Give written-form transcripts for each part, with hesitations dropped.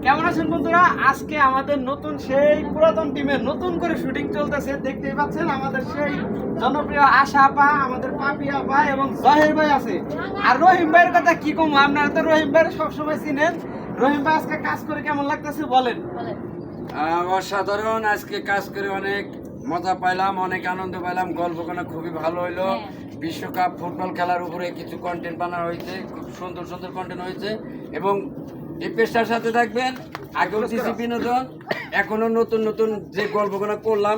কেমন আছেন বন্ধুরা? আজকে আমাদের নতুন সেই পুরাতন টিমের নতুন করে শুটিং চলতেছে। দেখতেই পাচ্ছেন আমাদের সেই জনপ্রিয় আশা আপা, আমাদের পাপি আপা এবং জহির ভাই আছে। আর রহিম ভাইয়ের কথা কি কম, আপনারা তো রহিম ভাইয়ের সবসময় চিনেন। রহিম ভাই আজকে কাজ করে কেমন লাগতেছে বলেন? অসাধারণ। আজকে কাজ করে অনেক মজা পাইলাম, অনেক আনন্দ পাইলাম। গল্পখানা খুবই ভালো হইলো। বিশ্বকাপ ফুটবল খেলার উপরে কিছু কন্টেন্ট বানানো হয়েছে, খুব সুন্দর সুন্দর কন্টেন্ট হয়েছে। এবং এই পেশার সাথে থাকবেন। আগেও দিছি বিনোদন, এখনো নতুন নতুন যে গল্পখানা করলাম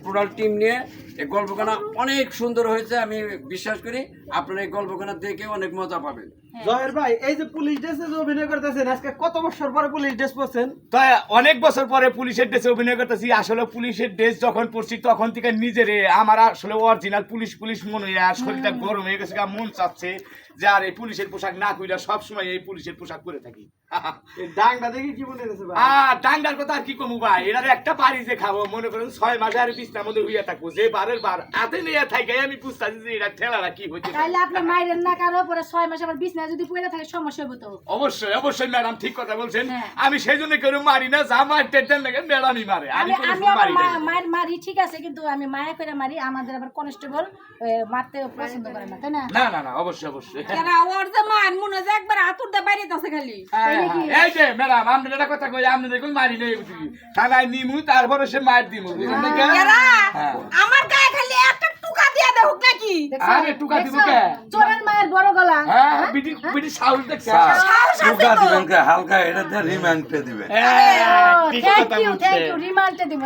টোটাল টিম নিয়ে, এই গল্পখানা অনেক সুন্দর হয়েছে। আমি বিশ্বাস করি আপনারা এই গল্পখানা দেখে অনেক মজা পাবেন। জহির ভাই, এই যে পুলিশ ড্রেসে যে অভিনয় করতেছেন, আজকে কত বছর পরে পুলিশ ড্রেস পরছেন? তাই অনেক বছর পরে পুলিশের ড্রেসে অভিনয় করতেছি। আসলে পুলিশের ড্রেস যখন পরছি তখন থেকে নিজেরে আমার আসলে অরিজিনাল পুলিশ পুলিশ মনে হয়। আর শরীরটা গরম হয়ে গেছে, মন চাচ্ছে যে আর এই পুলিশের পোশাক না কইরা সবসময় এই পুলিশের পোশাক পরে থাকি। এই ডাংটা দেখে কি মনে হচ্ছে ভাই? ডাঙ্গার কথা আর কি কমু ভাই, এটার একটা বাড়ি যে খাবো মনে করেন 6 মাসে আর বিছনার মধ্যে হইয়া থাকবো, যে বারের বার হাতে নিয়ে থাকি আমি বুঝতেছি যে এটা ঠেলাটা কি হইছে। তাইলে আপনি মাইরেন না, কারো পরে 6 মাস আবার বিছনায় যদি পড়ে থাকে সমস্যা হবে তো। অবশ্যই অবশ্যই ম্যাডাম ঠিক কথা বলছেন। হ্যাঁ। আমি সেই জন্য কেউ মারি না, যা মারতে দেন লাগে ম্যাডামই মারে, আমি আমি কোনো আমি সময় আবার মারি না। মারি ঠিক আছে, কিন্তু আমি মায়া করে মারি। আমাদের আবার কনস্টেবল মারতে পছন্দ করে না, তাই না? না না না, অবশ্যই অবশ্যই। এরা ওর যে মান মনে হয় যে একবার হাতুর দিয়ে বাইরে আছে খালি। এই যে ম্যাডাম আপনি একটা কথা কই, আপনি দেখুন মারি নেই বুঝি থানায় নিমু, তারপরে সে মার দিমু। এরা হ্যাঁ। আমার গায়ে খালি একটা টুকা দিয়ে দেহুক নাকি? দেখছো? আরে টুকা দিব দেখছো? কে? চোরের মায়ের বড় গলা। হ্যাঁ বিটি বিটি সাউল দেখছ? সাহস আছে টুকা তো। দিবেন কে? হালকা এটা রিমান্ডে দিবেন। হ্যাঁ ঠিক থ্যাংক কথা ইউ বলছে। রিমান্ডে দিব।